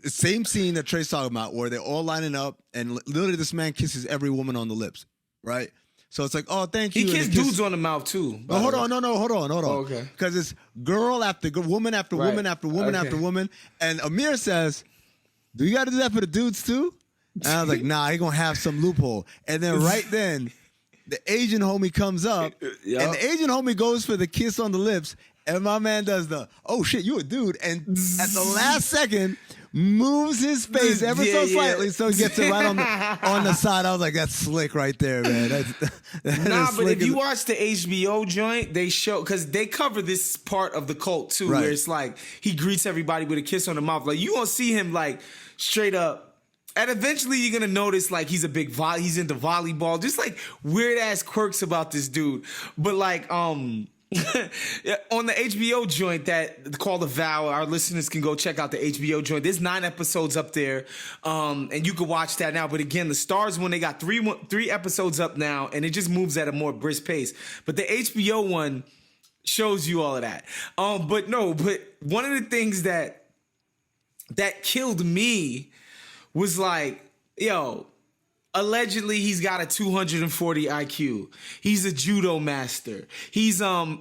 same scene that Trey's talking about, where they're all lining up, and literally this man kisses every woman on the lips, right? So it's like, oh, thank you. He kissed dudes on the mouth too. But hold on. Oh, okay. Because it's girl after woman after woman after woman after woman, and Amir says, "Do you got to do that for the dudes too?" And I was like, nah, he gonna have some loophole. And then right then, the Asian homie comes up, and the Asian homie goes for the kiss on the lips, and my man does the, oh shit, you a dude. And at the last second, moves his face ever so slightly so he gets it right on the side. I was like, that's slick right there, man. But if you watch the HBO joint, they show, because they cover this part of the cult too, where it's like he greets everybody with a kiss on the mouth. Like, you gonna see him like straight up. And eventually you're going to notice, like, he's into volleyball, just like weird ass quirks about this dude. But like, on the HBO joint that called The Vow, our listeners can go check out the HBO joint. There's 9 episodes up there. And you can watch that now. But again, the Stars one, they got 3 episodes up now, and it just moves at a more brisk pace. But the HBO one shows you all of that. But one of the things that killed me was like, yo, allegedly he's got a 240 IQ. He's a judo master. He's a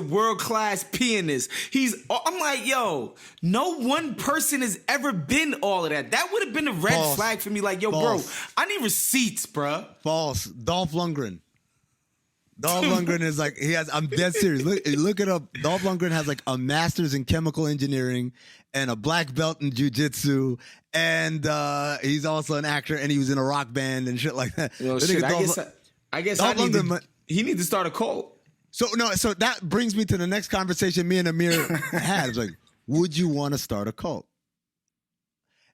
world-class pianist. I'm like, yo, no one person has ever been all of that. That would have been a red flag for me. Like, yo, bro, I need receipts, bro. False. Dolph Lundgren. Dolph Lundgren is like, I'm dead serious. Look it up. Dolph Lundgren has like a master's in chemical engineering and a black belt in jiu-jitsu, and he's also an actor, and he was in a rock band and shit like that. Yo, shit, I guess he needs to start a cult. So that brings me to the next conversation me and Amir had. It's like, would you want to start a cult?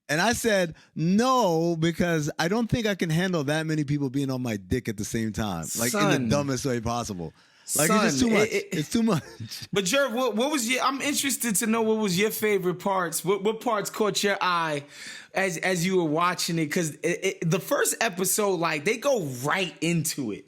And I said, no, because I don't think I can handle that many people being on my dick at the same time. Like, in the dumbest way possible. Like, it's just too much. It's too much. But Jerv, what was I'm interested to know what was your favorite parts. What parts caught your eye as you were watching it? Because the first episode, like, they go right into it.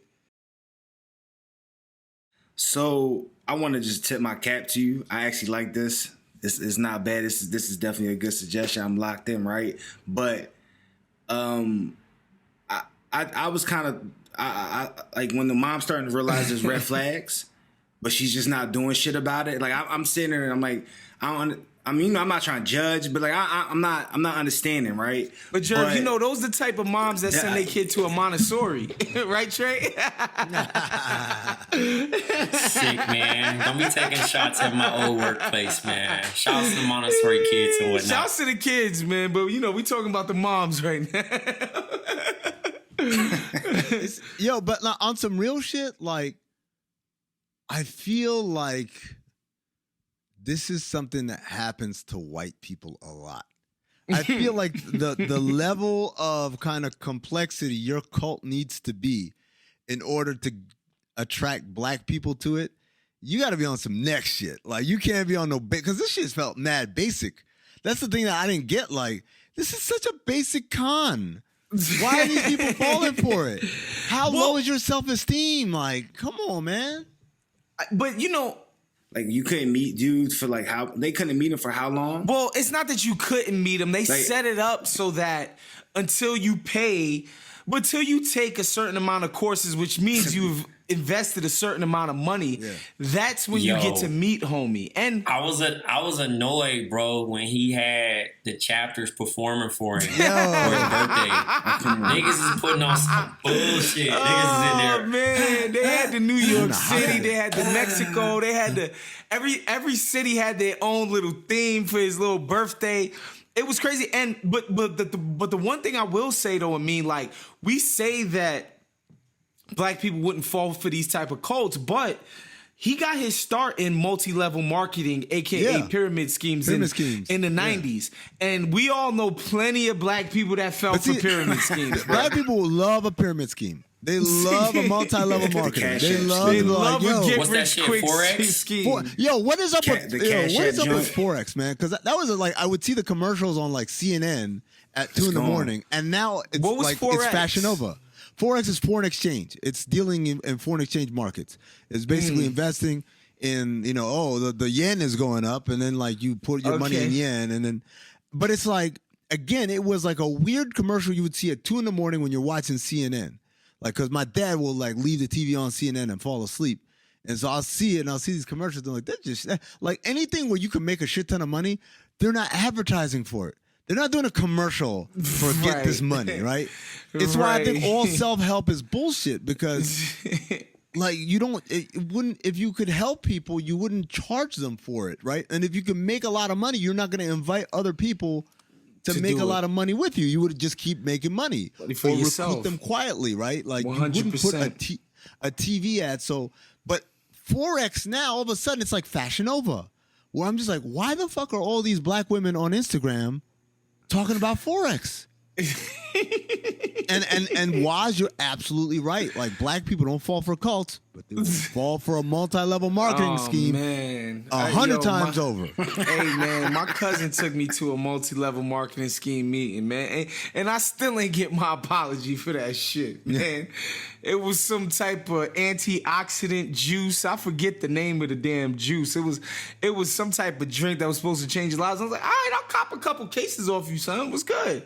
So I want to just tip my cap to you. I actually like this. This is not bad. This is definitely a good suggestion. I'm locked in, right? But I was kind of like, when the mom's starting to realize there's red flags, but she's just not doing shit about it. Like, I'm sitting there and I'm like, I I mean, I'm not trying to judge, but like I'm not understanding, right? But Jerv, those the type of moms that send their kid to a Montessori, right, Trey? Sick, man. Don't be taking shots at my old workplace, man. Shouts to the Montessori kids and whatnot. Shouts to the kids, man. But we talking about the moms right now. Yo, but like, on some real shit, like I feel like this is something that happens to white people a lot. I feel like the level of kind of complexity your cult needs to be in order to attract black people to it, you got to be on some next shit. Like, you can't be on no because this shit felt mad basic. That's the thing that I didn't get. Like, this is such a basic con. Why are these people falling for it? How low is your self-esteem? Like, come on, man. But like you couldn't meet dudes for like how they couldn't meet him for how long? Well, it's not that you couldn't meet them. They set it up so that until you take a certain amount of courses, which means you've invested a certain amount of mony, that's when you get to meet homie. And I was annoyed, bro, when he had the chapters performing for him for his birthday. Niggas is putting on some bullshit. Niggas is in there. Oh man, they had the New York City, they had the Mexico, they had the every city had their own little theme for his little birthday. It was crazy. And but the one thing I will say though, Amin, like we say that black people wouldn't fall for these type of cults, but he got his start in multi-level marketing, aka pyramid schemes in the 90s. And we all know plenty of black people that fell for pyramid schemes. Black people love a pyramid scheme. They love a multi-level marketing. They love a get what's rich that quick shit, Forex? scheme. What is up with joint? Forex, man? Because that was like I would see the commercials on like CNN at 2 a.m, and now it's like Forex? it's Fashion Nova. Forex is foreign exchange. It's dealing in foreign exchange markets. It's basically investing in, the yen is going up, and then like you put your money in yen, and then, but it's like, again, it was like a weird commercial you would see at 2 a.m. when you're watching CNN. Like, because my dad will like leave the TV on CNN and fall asleep. And so I'll see it and I'll see these commercials. And like, that's just like anything where you can make a shit ton of money, they're not advertising for it. They're not doing a commercial for get this money, right? It's why I think all self-help is bullshit because like it wouldn't, if you could help people, you wouldn't charge them for it, right? And if you can make a lot of money, you're not going to invite other people to make a lot of money with you. You would just keep making money for or yourself. Recruit them quietly, right? Like 100%. You wouldn't put a TV ad. So, but Forex now, all of a sudden, it's like Fashion Nova, where I'm just like, why the fuck are all these black women on Instagram talking about Forex? and Waz, you're absolutely right. Like, black people don't fall for cults, but they will fall for a multi-level marketing scheme. Man, 100 times over. Hey man, my cousin took me to a multi-level marketing scheme meeting, man, and I still ain't get my apology for that shit, man. It was some type of antioxidant juice. I forget the name of the damn juice. It was some type of drink that was supposed to change lives. I was like, all right, I'll cop a couple cases off you, son. What's good?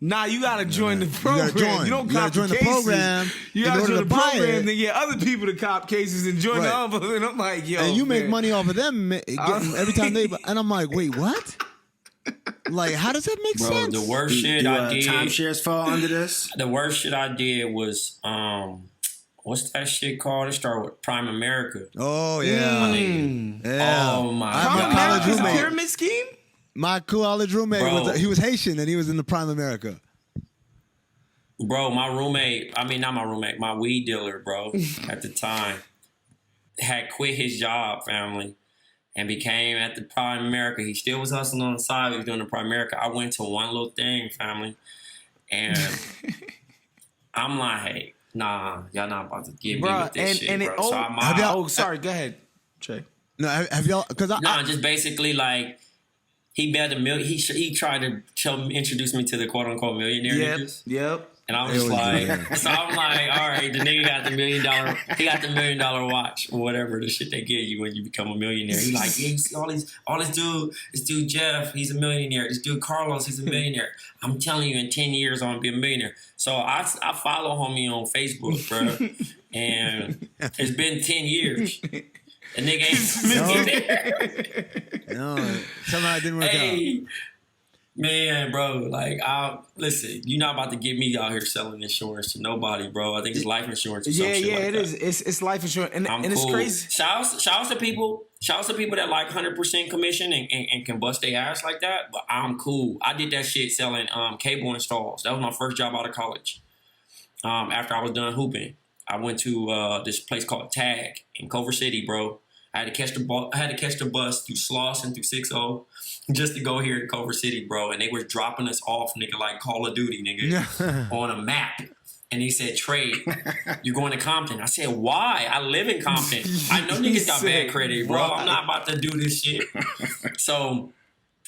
Nah, you gotta join the program. You don't cop the program. You gotta join the program, then get other people to cop cases and join the other. And I'm like, yo, and you make money off of them every time they. And I'm like, wait, what? Like, how does that make sense? The worst shit I did. Timeshares fall under this. The worst shit I did was what's that shit called? It started with Prime America. Oh yeah, yeah. Oh my god, my college roommate. Pyramid scheme. My college roommate he was Haitian and he was in the Prime America. Bro, my weed dealer, bro, at the time, had quit his job, family, and became at the Prime America. He still was hustling on the side. He was doing the Prime America. I went to one little thing, family, and I'm like, hey, nah, y'all not about to give me with this shit, bro. So sorry, go ahead, Trey. No, have y'all? Because just basically like. He bet he tried to introduce me to the quote unquote millionaire niggas. Yep. And I was just like, so I'm like, all right, the nigga got the $1 million, he got the $1 million watch or whatever, the shit they give you when you become a millionaire. He's like, yeah, you see this dude Jeff, he's a millionaire. This dude Carlos, he's a millionaire. I'm telling you, in 10 years, I'm gonna be a millionaire. So I follow homie on Facebook, bro. And it's been 10 years. The nigga ain't No, somehow it didn't work out. Man, bro, like, listen, you're not about to get me out here selling insurance to nobody, bro. I think it's life insurance or some shit like it that. is. It's life insurance, and I'm it's cool. crazy. Shout out to people that like 100% commission and can bust their ass like that. But I'm cool. I did that shit selling cable installs. That was my first job out of college. After I was done hooping, I went to this place called Tag in Culver City, bro. I had to catch the bus through Slauson through 60 just to go here to Culver City, bro. And they were dropping us off, nigga, like Call of Duty, nigga, on a map. And he said, Trey, you're going to Compton. I said, why? I live in Compton. I know niggas got bad credit, bro. I'm not about to do this shit. So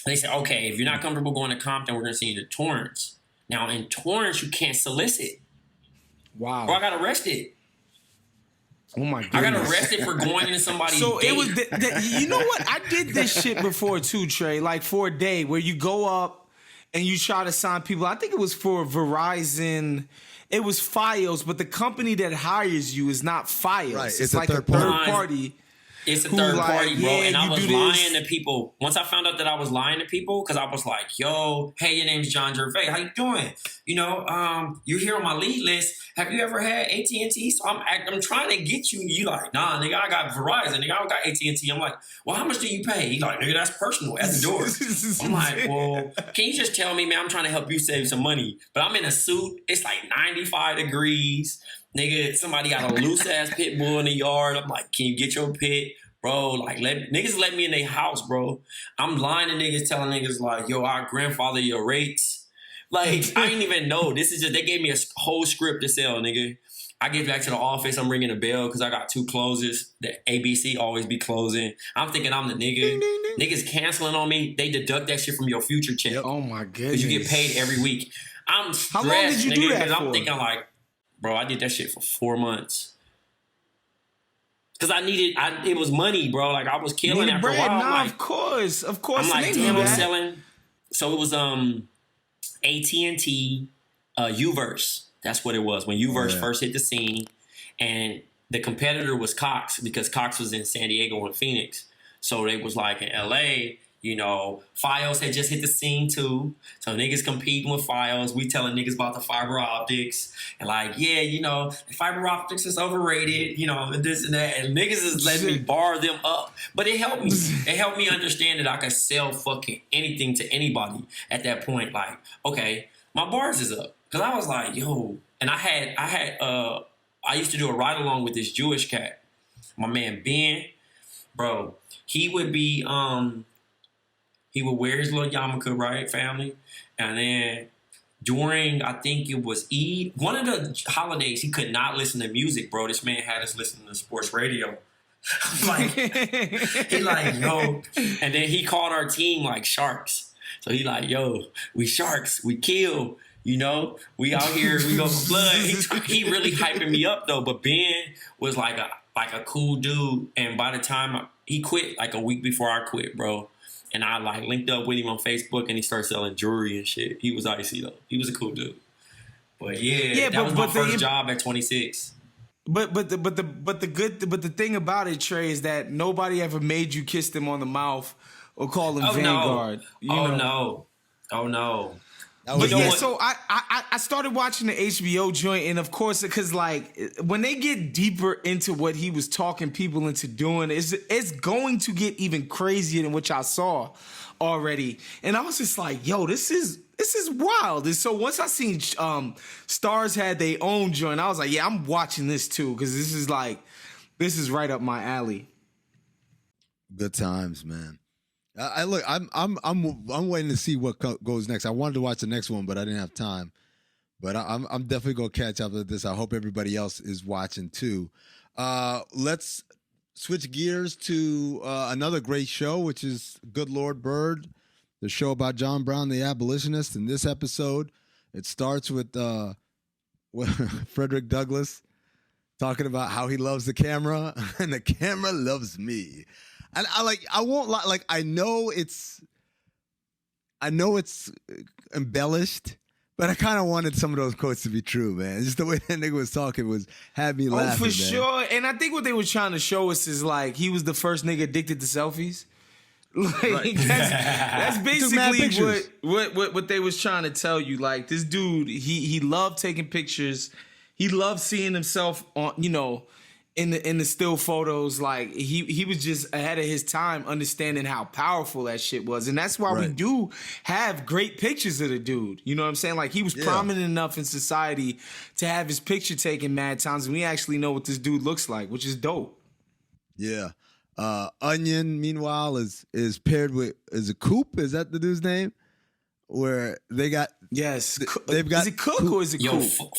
they said, okay, if you're not comfortable going to Compton, we're going to send you to Torrance. Now, in Torrance, you can't solicit. Wow. Bro, I got arrested. Oh my goodness. I got arrested for going into somebody's So date. it was, you know what? I did this shit before too, Trey. Like for a day where you go up and you try to sign people. I think it was for Verizon. It was Fios, but the company that hires you is not Fios. Right, It's it's a like a third third party. party. It's a who third like, party, bro. yeah, And I you was do this. lying to people. Once I found out that I was lying to people, because I was like, yo, hey, your name's John Jerv. How you doing? You know, you're here on my lead list. Have you ever had AT&T? So I'm trying to get you. You like, nah, nigga, I got Verizon. Nigga, I don't got AT&T. I'm like, well, how much do you pay? He like, nigga, that's personal. At the door. I'm like, well, can you just tell me, man, I'm trying to help you save some money. But I'm in a suit. It's like 95 degrees. Nigga, somebody got a loose-ass pit bull in the yard. I'm like, can you get your pit? Bro, like, niggas let me in their house, bro. I'm lying to niggas, telling niggas like, yo, our grandfather your rates. Like, I didn't even know. This is just, they gave me a whole script to sell, nigga. I get back to the office, I'm ringing a bell because I got 2 closers. The ABC always be closing. I'm thinking I'm the nigga. Ding, ding, ding. Niggas canceling on me. They deduct that shit from your future check. Yep. Oh my goodness. Because you get paid every week. I'm stressed, How long did you do that because I'm for? thinking like, bro, I did that shit for 4 months. Because it was money, bro. Like, I was killing Need after bread. a while. Nah, Like, of course. I'm They like, do damn, I'm that. selling. So it was AT&T Uverse. That's what it was when Uverse first hit the scene. And the competitor was Cox because Cox was in San Diego and Phoenix. So they was like in LA, you know, Fios had just hit the scene too. So niggas competing with Fios. We telling niggas about the fiber optics. And like, yeah, you know, the fiber optics is overrated, you know, and this and that. And niggas is letting me bar them up. But it helped me. It helped me understand that I could sell fucking anything to anybody at that point. Like, okay, my bars is up. Cause I was like, yo, and I used to do a ride along with this Jewish cat. My man Ben, bro, he would be he would wear his little yarmulke, right, family? And then during, I think it was Eid, one of the holidays, he could not listen to music, bro. This man had us listening to sports radio. Like, he like, yo. And then he called our team like sharks. So he like, yo, we sharks, we kill. You know, we out here, we go for blood. He really hyping me up though. But Ben was like a cool dude. And by the time he quit, like a week before I quit, bro. And I like linked up with him on Facebook, and he started selling jewelry and shit. He was icy though. He was a cool dude. But yeah, that was my first job at 26. But the thing about it, Trey, is that nobody ever made you kiss them on the mouth or call them Vanguard. No. Oh no. But yeah, so I started watching the HBO joint, and of course, because like when they get deeper into what he was talking people into doing, it's going to get even crazier than what y'all saw already. And I was just like, yo, this is wild. And so once I seen Stars had their own joint, I was like, yeah, I'm watching this too, because this is right up my alley. Good times, man. I'm waiting to see what goes next. I wanted to watch the next one, but I didn't have time. But I'm definitely gonna catch up with this. I hope everybody else is watching too. Let's switch gears to another great show, which is Good Lord Bird, the show about John Brown, the abolitionist. In this episode, it starts with Frederick Douglass talking about how he loves the camera and the camera loves me. And I won't lie, like I know it's embellished, But I kind of wanted some of those quotes to be true, man. Just the way that nigga was talking had me laughing. Oh, for man. sure. And I think what they were trying to show us is like he was the first nigga addicted to selfies. Like Right. that's Took mad basically pictures. what they was trying to tell you. Like this dude, he loved taking pictures. He loved seeing himself on, in the still photos. Like he was just ahead of his time, understanding how powerful that shit was. And that's why we Right. do have great pictures of the dude. You know what I'm saying? Like he was prominent enough in society to have his picture taken mad times, and we actually know what this dude looks like, which is dope. Yeah. Onion, meanwhile, is paired with is it Coop? Is that the dude's name? Where they got Yes. they've got is it Cook or is it Yo, Coop?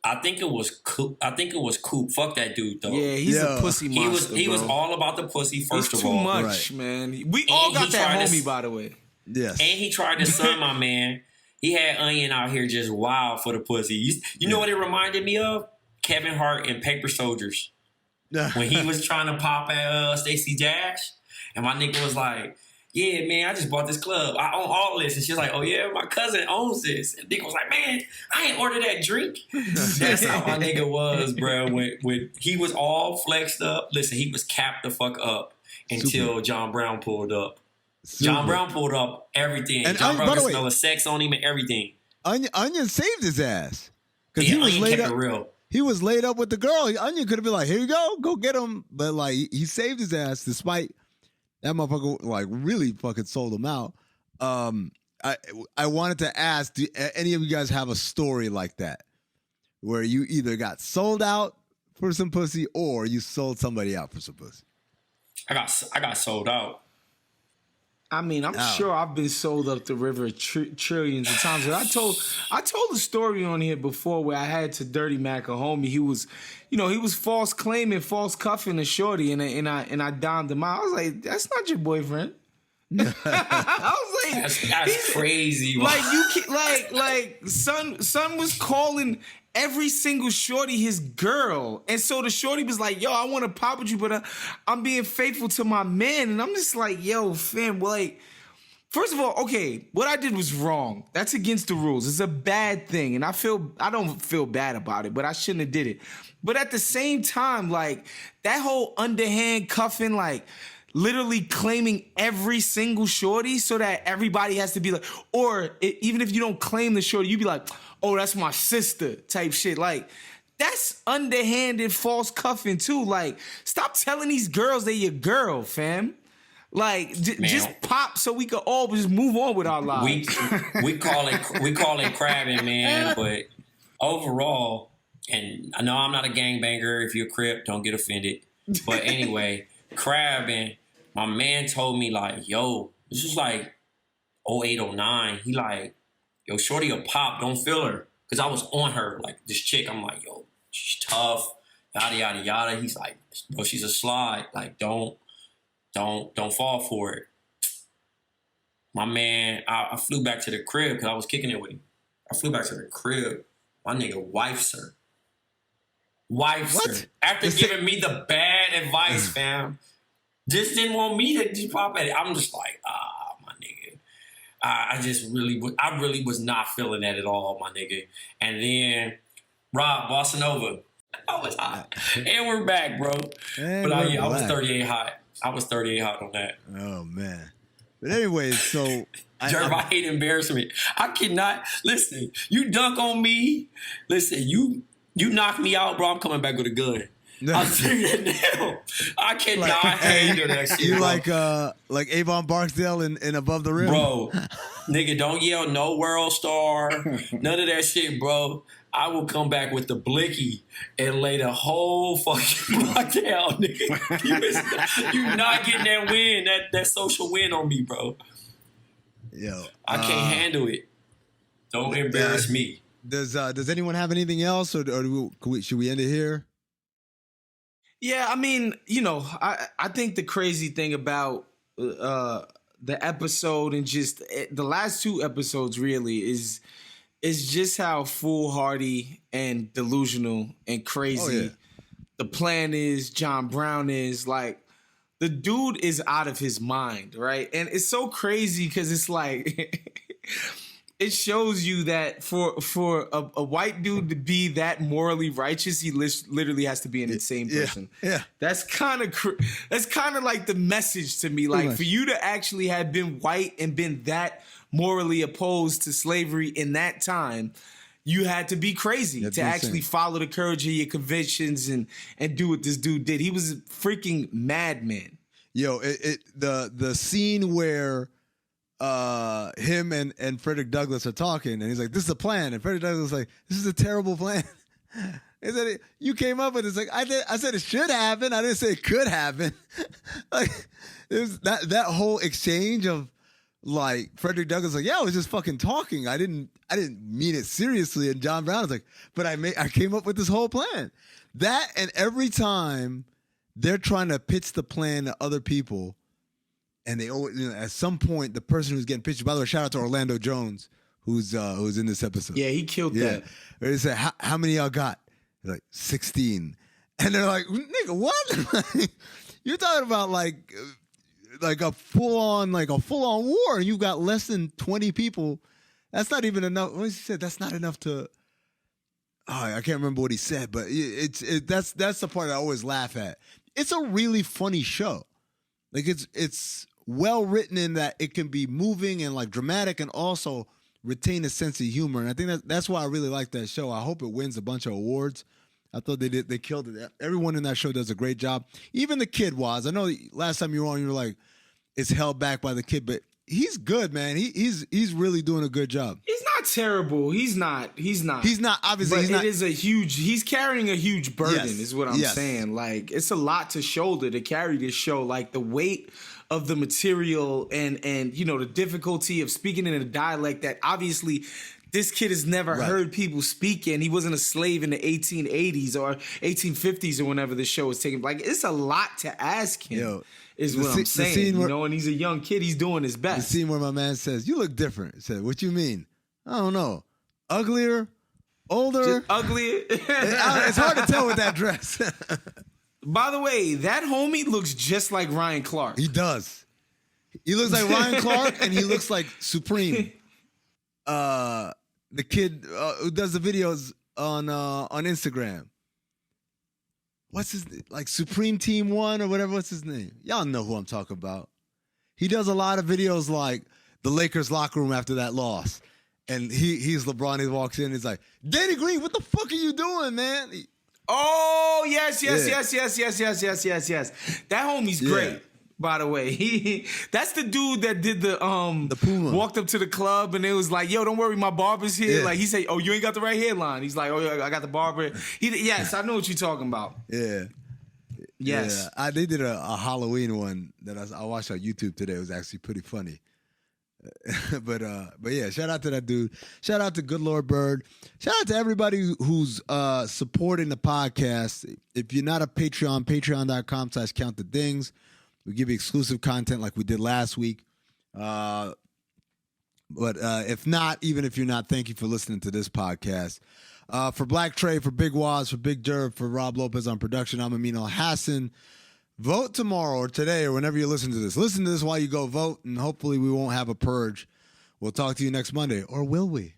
I think it was Coop. Fuck that dude though. Yeah, he's Yeah. a pussy monster. He was bro. all about the pussy first It's of too all. much, Right. man. We all And got he that tried to homie, s- by the way. yes. And he tried to son my man. He had Onion out here just wild for the pussy. You know what it reminded me of? Kevin Hart in Paper Soldiers. When he was trying to pop at Stacey Dash. And my nigga was like, yeah, man, I just bought this club. I own all this. And she's like, oh, yeah, my cousin owns this. And nigga was like, man, I ain't ordered that drink. That's how my nigga was, bro. When he was all flexed up. Listen, he was capped the fuck up until Super. John Brown pulled up. Super. John Brown pulled up everything. And John by Brown the could way- smell the sex on him and everything. Onion saved his ass. Because Yeah, he was Onion laid kept up. it real. He was laid up with the girl. Onion could have been like, here you go get him. But like he saved his ass despite that motherfucker like really fucking sold him out. I wanted to ask, do any of you guys have a story like that? Where you either got sold out for some pussy or you sold somebody out for some pussy? I got sold out. I mean, I'm Oh. sure I've been sold up the river trillions of times. And I told a story on here before where I had to dirty Mac a homie. He was, he was false claiming, false cuffing a shorty, and I downed him out. I was like, that's not your boyfriend. I was like, That's crazy. like you can, like son was calling every single shorty his girl, and so the shorty was like, yo, I want to pop with you, but I'm being faithful to my man. And I'm just like, yo, fam, like, first of all, okay, what I did was wrong. That's against the rules. It's a bad thing, and I don't feel bad about it, but I shouldn't have did it. But at the same time, like, that whole underhand cuffing, like, literally claiming every single shorty so that everybody has to be like, even if you don't claim the shorty, you be like, oh, that's my sister type shit. Like, that's underhanded false cuffing too. Like, stop telling these girls they your girl, fam. Like, just pop so we can all just move on with our lives. we call it crabbing, man. But overall, and I know I'm not a gangbanger. If you're a Crip, don't get offended. But anyway, crabbing. My man told me like, yo, this was like 08, 09. He like, yo, shorty a pop, don't feel her. Cause I was on her, like this chick. I'm like, yo, she's tough, yada yada yada. He's like, bro, she's a slide. Like, don't fall for it. My man, I flew back to the crib because I was kicking it with him. I flew back to the crib. My nigga wifes her. Wifes her. After giving me the bad advice, fam. Just didn't want me to just pop at it. I'm just like, my nigga. I really was not feeling that at all, my nigga. And then Rob, Bossa Nova. I was hot. And we're back, bro. And But we're I was back. 38 hot. I was 38 hot on that. Oh man. But anyways, so Jerv, I hate embarrassment. I cannot listen. You dunk on me. Listen, you knock me out, bro. I'm coming back with a gun. I'll tell you that now. I cannot handle that shit. you bro. like Avon Barksdale in Above the Rim, Bro, nigga, don't yell no world star, none of that shit, bro. I will come back with the blicky and lay the whole fucking block down, nigga. You not getting that win, that social win on me, bro. Yo, I can't handle it. Don't embarrass me. Does anyone have anything else, or should we end it here? Yeah, I mean, I think the crazy thing about the episode and just the last two episodes really is just how foolhardy and delusional and crazy the plan is. John Brown is like, the dude is out of his mind, right? And it's so crazy because it's like it shows you that for a white dude to be that morally righteous, he literally has to be an insane person. Yeah. That's kind of like the message to me. Like for you to actually have been white and been that morally opposed to slavery in that time, you had to be crazy to actually follow the courage of your convictions and do what this dude did. He was a freaking madman. Yo, the scene where him and Frederick Douglass are talking, and he's like, "This is a plan," and Frederick Douglass is like, "This is a terrible plan." He said, "You came up with it." It's like I said it should happen. I didn't say it could happen. Like it was that whole exchange of like Frederick Douglass like, "Yeah, I was just fucking talking. I didn't mean it seriously." And John Brown was like, "But I came up with this whole plan." That, and every time they're trying to pitch the plan to other people, and they always, at some point, the person who's getting pitched. By the way, shout out to Orlando Jones, who's in this episode. Yeah, he killed that. They said, "How many of y'all got?" They're like 16, and they're like, "Nigga, what?" You're talking about like a full on war, and you got less than 20 people. That's not even enough. What he said, that's not enough to. Oh, I can't remember what he said, but that's the part I always laugh at. It's a really funny show. Like it's well written in that it can be moving and like dramatic, and also retain a sense of humor. And I think that's why I really like that show. I hope it wins a bunch of awards. I thought they killed it. Everyone in that show does a great job. Even the kid was. I know last time you were on, you were like, it's held back by the kid, but he's good, man. He's really doing a good job. He's not terrible. He's not. He's not. Obviously, but he's not. It is a huge. He's carrying a huge burden. Yes. Is what I'm saying. Like it's a lot to shoulder to carry this show. Like the weight of the material and the difficulty of speaking in a dialect that obviously this kid has never heard people speak in. He wasn't a slave in the 1880s or 1850s or whenever the show was taken. Like it's a lot to ask him. Yo, is what I'm saying. And he's a young kid. He's doing his best. The scene where my man says, "You look different." He said, "What you mean?" "I don't know. Uglier? Older?" Just uglier? It's hard to tell with that dress. By the way, that homie looks just like Ryan Clark. He does. He looks like Ryan Clark, and he looks like Supreme. The kid who does the videos on Instagram. What's his name? Like Supreme Team 1 or whatever. What's his name? Y'all know who I'm talking about. He does a lot of videos like the Lakers locker room after that loss. And he's LeBron. He walks in. He's like, "Danny Green, what the fuck are you doing, man?" Oh, yes. That homie's great, by the way. That's the dude that did the Puma. Walked up to the club and it was like, "Yo, don't worry, my barber's here." Yeah. Like he said, "Oh, you ain't got the right hairline." He's like, "Oh, yeah, I got the barber." Yes, I know what you're talking about. Yeah. Yes. Yeah. They did a Halloween one that I watched on YouTube today. It was actually pretty funny. but yeah, shout out to that dude. Shout out to Good Lord Bird. Shout out to everybody who's supporting the podcast. If you're not a Patreon, patreon.com/countthedings. We give you exclusive content like we did last week. But if not, even if you're not, thank you for listening to this podcast. For Black Trey, for Big Waz, for Big Jerv, for Rob Lopez on production, I'm Amin Al-Hassan. Vote tomorrow or today or whenever you listen to this. Listen to this while you go vote, and hopefully we won't have a purge. We'll talk to you next Monday. Or will we?